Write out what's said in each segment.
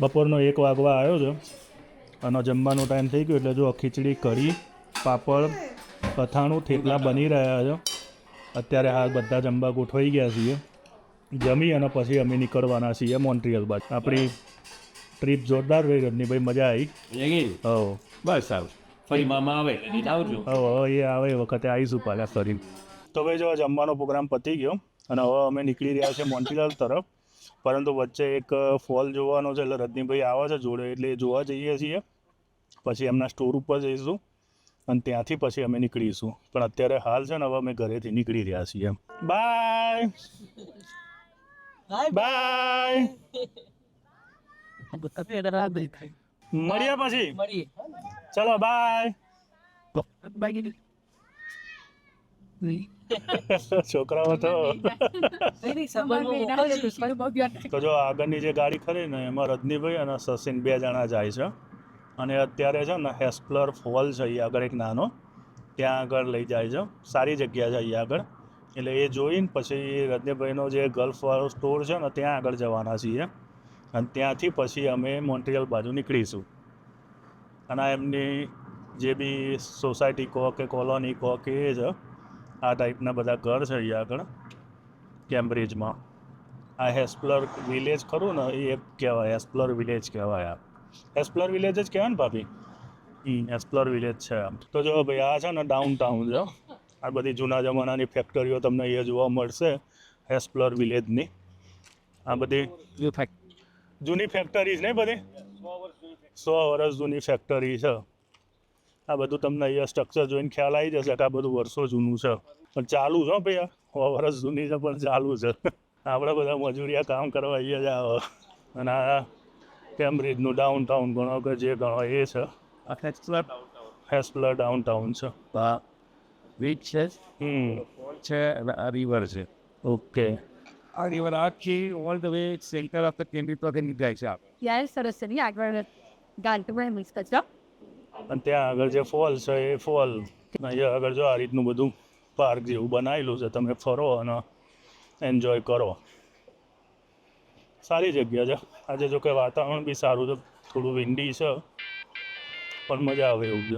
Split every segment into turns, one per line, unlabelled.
બપોરનો 1 વાગવા આવ્યો છે અને જમવાનો ટાઈમ થઈ ગયો એટલે જો ખીચડી કઢી પાપડ અથાણું થેપલા બની રહ્યા છે. અત્યારે આ બધા જમવા ગોઠવાઈ ગયા છીએ. જમી અને પછી અમે નીકળવાના છીએ મોન્ટ્રીયલ બાજુ. આપણી ટ્રીપ જોરદાર રહી રજનીભાઈ, મજા આવી. હો
બસ સારું. ફરી મામા આવે એટલે આવજો.
હવે એ આવે એ વખતે આવીશું પાછા ફરી. તો ભાઈ જો જમવાનો પ્રોગ્રામ પતી ગયો અને હવે અમે નીકળી રહ્યા છીએ મોન્ટ્રીયલ તરફ. પરંતુ વચ્ચે એક ફોલ જોવાનો છે એટલે રજનીભાઈ આવે છે જોડે એટલે એ જોવા જઈએ છીએ. પછી એમના સ્ટોર ઉપર જઈશું અને ત્યાંથી પછી અમે નીકળીશું. પણ અત્યારે હાલ છે ને હવે અમે ઘરેથી નીકળી રહ્યા છીએ. બાય બાય, મળ્યા પછી. ચલો બાય. છોકરાઓ તો જો આગળની જે ગાડી ખરી ને એમાં રજનીભાઈ અને સચિન 2 જણા જાય છે અને અત્યારે છે ને હેસ્પલર ફોલ છે અહીંયા આગળ એક નાનો, ત્યાં આગળ લઈ જાય છે. સારી જગ્યા છે અહીંયા આગળ. એટલે એ જોઈને પછી રજનીભાઈનો જે ગલ્ફવાળો સ્ટોર છે ને ત્યાં આગળ જવાના છીએ અને ત્યાંથી પછી અમે મોન્ટ્રીયલ બાજુ નીકળીશું. અને એમની જે બી સોસાયટી કહો કે કોલોની કહો કે એ છે, આ ટાઈપના બધા ઘર છે અહીંયા આગળ કેમ્બ્રિજમાં. આ હેસ્પલર વિલેજ ખરું ને એ એક કહેવાય, હેસ્પલર વિલેજ કહેવાય. આ હેસ્પલર વિલેજ જ કહેવાય ને ભાભી? હેસ્પલર વિલેજ છે. તો જો ભાઈ આ છે ને ડાઉન ટાઉન છે. આ બધી જૂના જમાનાની ફેક્ટરીઓ તમને અહીંયા જોવા મળશે હેસ્પલર વિલેજની. આ બધી જૂની ફેક્ટરી નહીં, બધી 100 વર્ષ જૂની ફેક્ટરી છે. આ બધું તમને અહીંયા સ્ટ્રક્ચર જોઈને ખ્યાલ આવી જશે કે આ બધું વર્ષો જૂનું છે. પણ ચાલુ છે ભાઈ, આ 100 વર્ષ જૂની છે પણ ચાલુ છે. આપણે બધા મજૂરિયા કામ કરવા અહીંયા જ આવે. અને આ કેમ્બ્રિજનું ડાઉન ટાઉન ગણો કે જે ગણો એ છે હેસ્પલર ડાઉન ટાઉન છે.
બીચ છે અને આ રિવર છે.
ઓકે.
આ રિવર આખી all the way centre of the Cambridge પર જાય છે.
Yes, સરસની આગળ ગાંધીમાં મિક્સ કરજો.
અને ત્યાં આગળ જે ફોલ છે એ ફોલ અહીંયા આગળ જો આ રીતનું બધું પાર્ક જેવું બનાવેલું છે. તમે ફરો અને એન્જોય કરો. સારી જગ્યા છે. આજે જો કે વાતાવરણ બી સારું છે, થોડું વિન્ડી છે પણ મજા આવે એવું છે.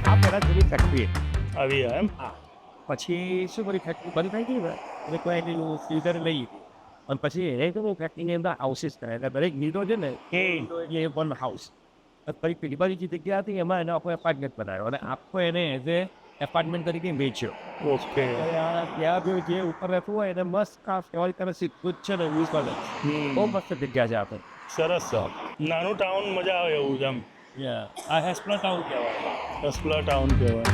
આ પહેલાં જૂની ફેક્ટરી
આવી એમ?
પછી શું કરી ફેક્ટરી બંધ થઈ ગઈ ને એટલે કોઈ એની ફ્યુઝર લઈ અને પછી એ તો ફેક્ટરીની અંદર હાઉસીસ કરે એટલે દરેક લીડો છે ને એ 1 હાઉસ. પછી પેલી બાજુ જે જગ્યા હતી એમાં એને આખો એપાર્ટમેન્ટ બનાવ્યો અને આખો એને એઝ એ એપાર્ટમેન્ટ તરીકે વેચ્યો.
ઓકે.
ત્યાં જે ઉપર રહેતું હોય એને મસ્ત કામ કહેવાય કરે સીધું જ છે ને યુઝ કરે. બહુ મસ્ત જગ્યા છે આપણે.
સરસ છે. નાનું ટાઉન મજા આવે એવું છે એમ.
આ હેસ્પલર ટાઉન કહેવાય.
હેસ્પલર ટાઉન કહેવાય.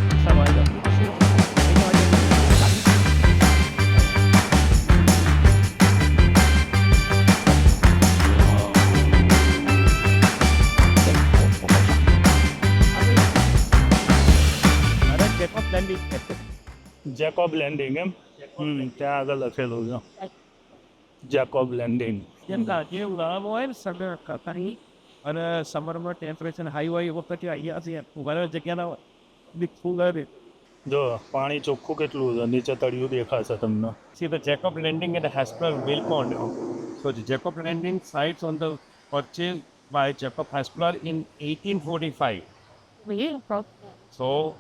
જેકોબ લેન્ડિંગ એમ? ત્યાં આગળ લખેલું છે જેકોબ લેન્ડિંગ.
જેમ કે જે ઉનાળામાં હોય ને સમર કરતા અને સમરમાં ટેમ્પરેચર હાઈ હોય એ વખતે અહીંયા ઘણા જગ્યાના ફૂલ આવે.
જો પાણી ચોખ્ખું કેટલું છે, નીચે તળિયું દેખાશે તમને.
See the Jacob Landing and the Hasper Mill Pond. So the Jacob Landing sites on the purchase by Jacob Hasper in 1845. So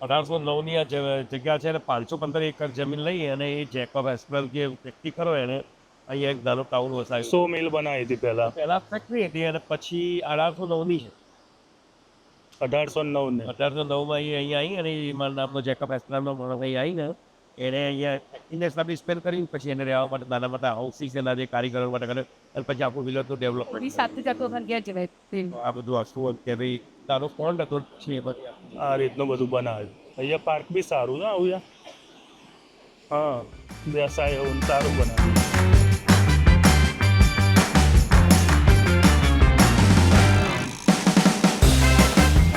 1809ની આ જગ્યા છે અને 515 એકર જમીન લઈ અને એ જેકોબ હેસ્પર જે વ્યક્તિ કરો એને અહીંયા એક નાનો ટાઉન વસાવ્યો.
100 મિલ બનાવી હતી પહેલા
ફેક્ટરી હતી અને પછી 1809ની છે.
1809 ને
1809માં અહીંયા આવી અને મારા નામનો જેકોબ હેસ્પરનો માણસ અહીં આવીને એને અહીંયા ઇન્ડસ્ટ્રી સ્પેન્ડ કરી. પછી એને રહેવા માટે નાના મોટા હાઉસીસ એના જે કારીગરો માટે કરે અને પછી આખું વિલેજનું ડેવલપમેન્ટ. આ બધું વસ્તુઓ કે ભાઈ તારો ફોન્ડ હતો છે
આ રીતનું બધું બનાવ્યું. અહીંયા પાર્ક બી સારું છે આવું. હા, બેસાય એવું સારું બનાવ્યું.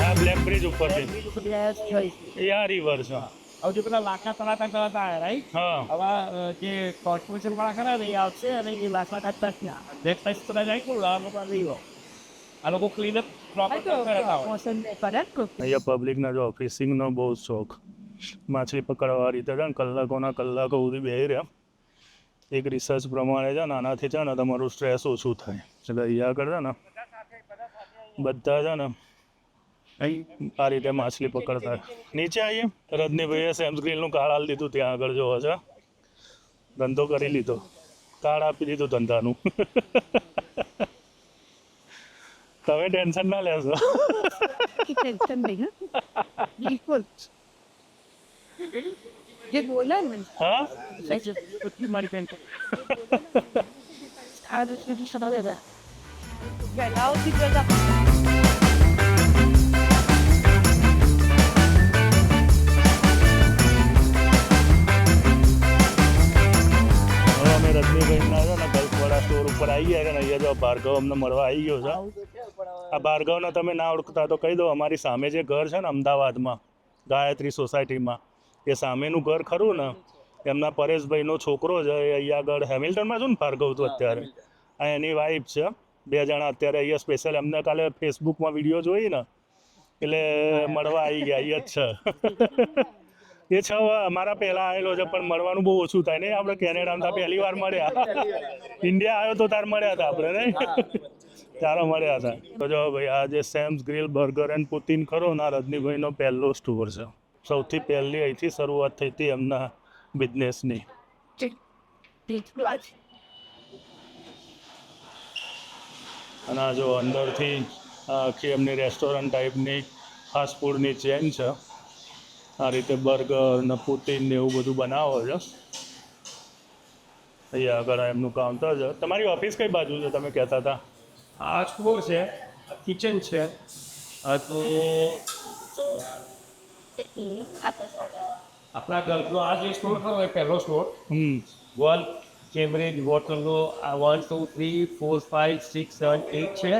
આ બ્લેક બ્રિજ ઉપરથી એ આ રિવર છે.
હવે જે પેલા લાકડા તળાતા આવ્યા રાઈટ.
હા,
હવે જે કોર્પોરેશન વાળા ખરા ને એ આવશે અને એ લાકડા કાઢતા નેક્સ્ટ ટાઈમ તો જાય કોઈ નહીં. આ લોકો ક્લીનઅપ
અહીંયા પબ્લિકના જો ફિશિંગનો બહુ શોખ. માછલી પકડવા રીતે કલાકોના કલાકો સુધી બેસી રહ્યા એક રિસર્ચ પ્રમાણે છે ને આનાથી છે ને તમારું સ્ટ્રેસ ઓછું થાય એટલે અહીંયા આગળ છે ને બધા છે ને અહીં આ રીતે માછલી પકડતા નીચે આવીએ રજનીભાઈએ સેમ્સ ગ્રીલનું કાર્ડ આપી દીધું ત્યાં આગળ જોવો છે ધંધો કરી લીધો કાર્ડ આપી દીધું ધંધાનું તમે ટેન્શન ના લેશો
टेंशन नहीं है बिल्कुल ये बोला ना
હા
हमारी पेन आज उसमें सदा देगा गलाओ की जगह
હવે અમે રજનીભાઈના છે ને ગલ્ફવાળા સ્ટોર ઉપર આવી ગયા છે ને અહીંયા જો ભાર્ગવ અમને મળવા આવી ગયો છે આ ભાર્ગવને તમે ના ઓળખતા તો કહી દો અમારી સામે જે ઘર છે ને અમદાવાદમાં ગાયત્રી સોસાયટીમાં એ સામેનું ઘર ખરું ને એમના પરેશભાઈનો છોકરો છે એ અહીંયા આગળ હેમિલ્ટનમાં છું ને ભાર્ગવ તો અત્યારે આ એની વાઈફ છે બે જણા અત્યારે અહીંયા સ્પેશિયલ એમને કાલે ફેસબુકમાં વિડીયો જોઈ ને એટલે મળવા આવી ગયા અહીંયા જ છે એ અમારા પહેલાં આવેલો છે પણ મળવાનું બહુ ઓછું થાય નહીં આપણે કેનેડામાં પહેલી વાર મળ્યા ઇન્ડિયા આવ્યો તો તાર મળ્યા હતા આપણે નહીં ત્યારે મળ્યા હતા તો જો ભાઈ આ જે Sam's grill burger and Putin ખરો ના રજનીભાઈનો પહેલો સ્ટોર છે સૌથી પહેલી અહીંથી શરૂઆત થઈ હતી એમના બિઝનેસની અને આ જો અંદરથી આખી એમની રેસ્ટોરન્ટ ટાઈપની ફાસ્ટ ફૂડની ચેન છે આ રીતે બર્ગર ને પુતિન ને એવું બધું બનાવો છો અહીંયા આગળ એમનું કાઉન્ટર છે તમારી ઓફિસ કઈ બાજુ છે તમે કહેતા હતા
આ સ્ટોર છે કિચન છે તો આપણા ગલ્ફનો આ જે સ્ટોર ખરો એ પહેલો સ્ટોર ગોલ કેમ્બ્રિજ વોટરનો આ 1 2 3 4 5 6 7 8 છે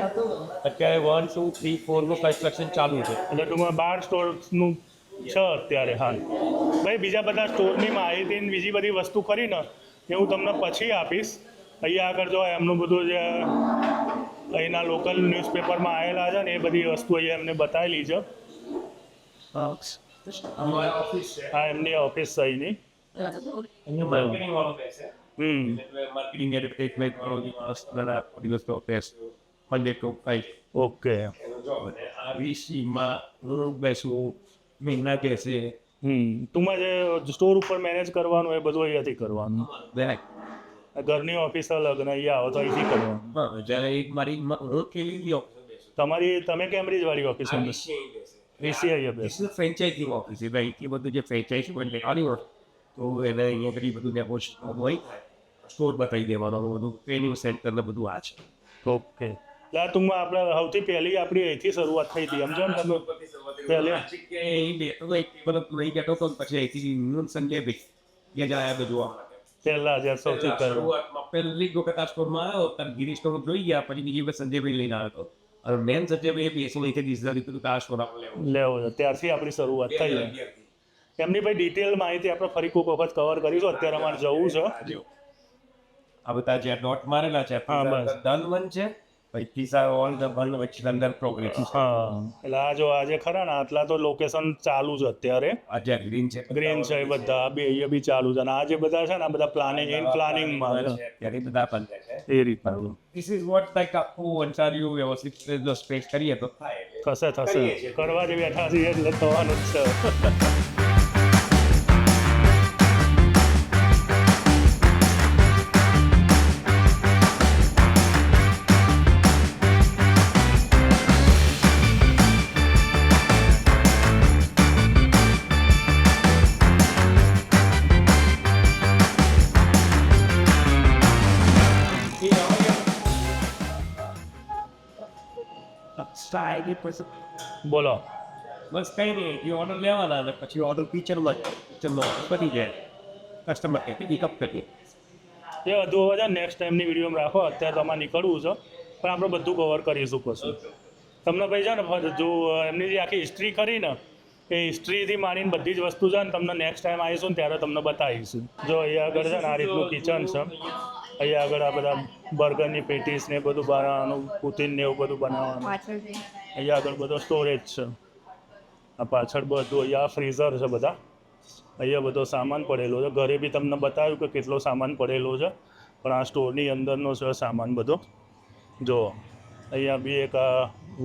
અત્યારે 1 2 3 4 નું કન્સ્ટ્રક્શન ચાલુ છે
એટલે ટૂંકમાં 12 સ્ટોર્સનું છે અત્યારે હાલ ભાઈ બીજા બધા સ્ટોરની માહિતી ને બીજી બધી વસ્તુ ખરી ને એ હું તમને પછી આપીશ અહીંયા આગળ જો એમનું બધું જે અહીંના લોકલ ન્યૂઝપેપરમાં આવેલા છે ને એ બધી વસ્તુ અહીંયા એમને બતાવેલી છે હા એમની ઓફિસ છે અહીંની
માર્કેટિંગ વાળો બેસે માર્કેટિંગ એડવર્ટાઇઝમેન્ટ વાળો દિવસ તો બેસ મંડે ટુ ફ્રાઈડે
ઓકે
આ વીસીમાં હું બેસું મહિના બેસે
ટૂંકમાં જે સ્ટોર ઉપર મેનેજ કરવાનું એ બધું અહીંયાથી કરવાનું ઘરની ઓફિસ અલગ ને અહીંયા આવો તો અહીંથી કરવાનું
જ્યારે એક મારી
તમારી તમે કેમ્બ્રિજ વાળી ઓફિસ વીસી અહીંયા બેસ
ફ્રેન્ચાઇઝી ઓફિસ છે ભાઈ એ બધું જે ફ્રેન્ચાઇઝી બને આની હોય તો એને અહીંયા ઘણી બધું નેગોશિયેટ હોય સ્ટોર બતાવી દેવાનું બધું ટ્રેનિંગ સેન્ટર ને બધું આ છે
ઓકે એટલે ટૂંકમાં આપણે સૌથી પહેલી આપણી અહીંથી શરૂઆત થઈ હતી સમજો ને તમે પહેલે
લઈ ગયો તો પછી અહીંથી સંજય ભાઈ જાય બધું
પહેલા જ્યારે સૌથી પહેલા
પહેલી વખત આ સ્ટોરમાં આવ્યો ત્યારે ગિરી સ્ટોર જોઈ ગયા પછી બીજી વખત સંજયભાઈ લઈને આવ્યો હતો અને મેન સંજયભાઈ બેસું અહીંથી ડિઝાઇન કીધું કે આ સ્ટોર આપણે
લેવો છે ત્યારથી આપણી શરૂઆત થઈ એમની ભાઈ ડિટેલ માહિતી આપણે ફરી કોઈક વખત કવર કરીશું અત્યારે અમારે જવું છે
આ બધા જે ડોટ મારેલા છે
હા, બસ.
ડન વન છે પછી pizza on the one which is under progress
હા એટલે આ જો આજે ખરા ને આટલા તો લોકેશન ચાલુ છે અત્યારે
આ જે ગ્રીન છે
ગ્રીન છે એ બધા આ બી અહીંયા બી ચાલુ છે અને આ જે બધા છે ને આ બધા પ્લાનિંગ ઇન પ્લાનિંગમાં છે
ત્યારે બધા પણ છે
એ રીતના
This is what like આખું અંચાર્યું વ્યવસ્થિત જો સ્પેસ કરીએ તો થાય
થશે કરવા જે બેઠા છીએ એટલે થવાનું જ છે બોલો
બસ કઈ નહીં એ ઓર્ડર લેવાના અને પછી ઓર્ડર કિચનમાં પતી જાય કસ્ટમર કે પિકઅપ કરીએ
એ બધું હવે છે નેક્સ્ટ ટાઈમની વિડીયોમાં રાખો અત્યારે તમારે નીકળવું છે પણ આપણે બધું કવર કરીશું પછી તમને ભાઈ છે ને જો એમની જે આખી હિસ્ટ્રી કરી ને એ હિસ્ટ્રીથી માંડીને બધી જ વસ્તુ છે ને તમને નેક્સ્ટ ટાઈમ આવીશું ને ત્યારે તમને બતાવીશું જો અહીંયા આગળ છે ને આ રીતનું કિચન છે અહીંયા આગળ આ બધા બર્ગરની પેટીસ ને એ બધું બનાવવાનું પુતિન ને એવું બધું બનાવવાનું અહીંયા આગળ બધો સ્ટોરેજ છે આ પાછળ બધું અહીંયા ફ્રીઝર છે બધા અહીંયા બધો સામાન પડેલો છે. ઘરે બી તમને બતાવ્યું કે કેટલો સામાન પડેલો છે, પણ આ સ્ટોરની અંદરનો છે સામાન બધો. જો અહીંયા બી એક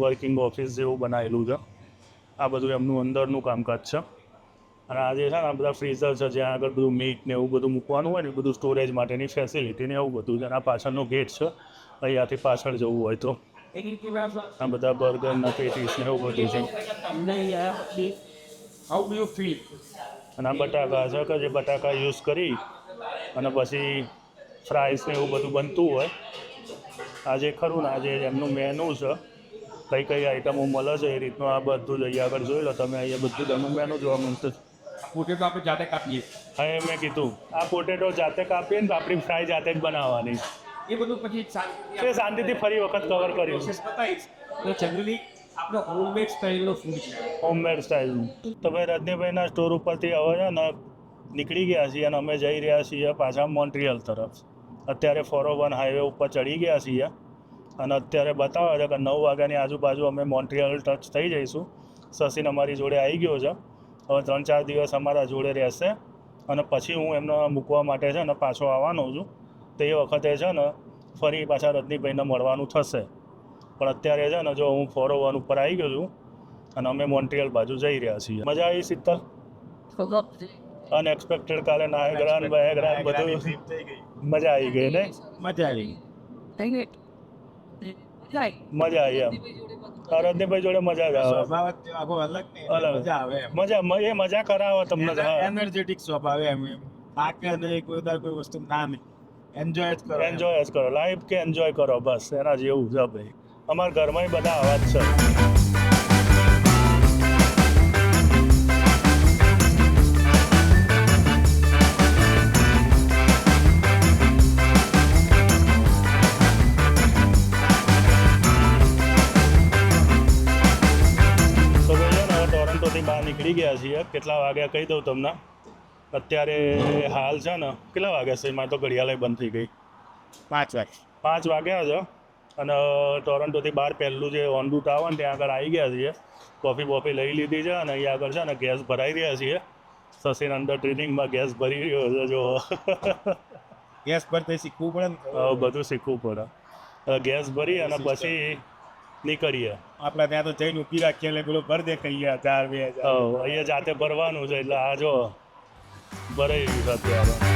વર્કિંગ ઓફિસ જેવું બનાવેલું છે. આ બધું એમનું અંદરનું કામકાજ છે. અને આ જે છે ને આ બધા ફ્રીઝર છે, જ્યાં આગળ બધું મીટ ને એવું બધું મૂકવાનું હોય ને એ બધું સ્ટોરેજ માટેની ફેસિલિટી ને એવું બધું છે. અને આ પાછળનો ગેટ છે, અહીંયાથી પાછળ જવું હોય તો. આ બધા બર્ગરના પેટીસ ને એવું બધું છે.
How do you feel?
અને આ બટાકા છે કે જે બટાકા યુઝ કરી અને પછી ફ્રાઈસ ને એવું બધું બનતું હોય. આ જે ખરું ને આ જે એમનું મેનુ છે, કઈ કઈ આઈટમો મળે છે એ રીતનું આ બધું જ અહીંયા આગળ જોઈ લો તમે. અહીંયા બધું તમે મેનુ જોવા મળશે.
પોટેટો આપણે જાતે કાપીએ,
હા એ મેં કીધું આ પોટેટો જાતે કાપીએ ને આપણી ફ્રાય જાતે જ બનાવવાની.
એ બધું પછી
તે શાંતિથી ફરી વખત કવર કર્યું.
બતાવીશ. તો જનરલી આપણો હોમમેડ સ્ટાઇલનો ફૂડ છે.
હોમમેડ સ્ટાઇલનું. તો ભાઈ રજનીભાઈના સ્ટોર ઉપરથી હવે છે ને નીકળી ગયા છીએ અને અમે જઈ રહ્યા છીએ પાછા મોન્ટ્રીયલ તરફ. અત્યારે 401 હાઈવે ઉપર ચડી ગયા છીએ અને અત્યારે બતાવે છે કે 9 વાગ્યાની આજુબાજુ અમે મોન્ટ્રીયલ ટચ થઈ જઈશું. સસીન અમારી જોડે આવી ગયો છે. હવે 3-4 દિવસ અમારા જોડે રહેશે અને પછી હું એમને મૂકવા માટે છે ને પાછો આવવાનો છું. તો એ વખતે છે ને ફરી પાછા રજનીભાઈને મળવાનું થશે. પણ અત્યારે છે ને જો હું 401 ઉપર આવી ગયો છું અને અમે મોન્ટ્રીયલ બાજુ જઈ રહ્યા છીએ. મજા આવી શીતલ? અનએક્સપેક્ટેડ કાલે નાયગ્રા ને બાયગ્રા બધું મજા આવી ગઈ ને?
મજા આવી.
મજા આવી એમ. રજનીભાઈ જોડે મજા જ આવે. મજા એ મજા કરાવે તમને.
એનર્જેટિક સ્વભાવ એમ આકે નહીં કોઈ વસ્તુ ના નહીં એન્જોય જ કરો.
એન્જોય જ કરો લાઈફ કે એન્જોય કરો બસ એના જેવું છે ભાઈ. અમારા ઘરમાં બધા આવા જ છે. ટોરન્ટોથી બહાર નીકળી ગયા છીએ. કેટલા વાગ્યા કહી દઉં તમને. અત્યારે હાલ છે ને કેટલા વાગ્યા છે? મારે તો ઘડિયાળ બંધ થઈ ગઈ. 5 વાગ્યા છે અને ટોરન્ટોથી બહાર પહેલું જે ઓન રૂટ આવે ને ત્યાં આગળ આવી ગયા છીએ. કોફી બોફી લઈ લીધી છે અને અહીંયા આગળ છે ને ગેસ ભરાઈ રહ્યા છીએ. સસીન અંડર ટ્રેનિંગમાં ગેસ ભરી રહ્યો છે. જો
ગેસ પર તે શીખવું પડે ને.
બધું શીખવું પડે. ગેસ ભરી અને પછી નીકળીએ.
આપણા ત્યાં તો જઈને ઊભી રાખીએ એટલે પેલો ભર દે કહીએ 1000-2000.
અહીંયા જાતે ભરવાનું છે એટલે આ જો ભરાઈ ગયું છે અત્યારે.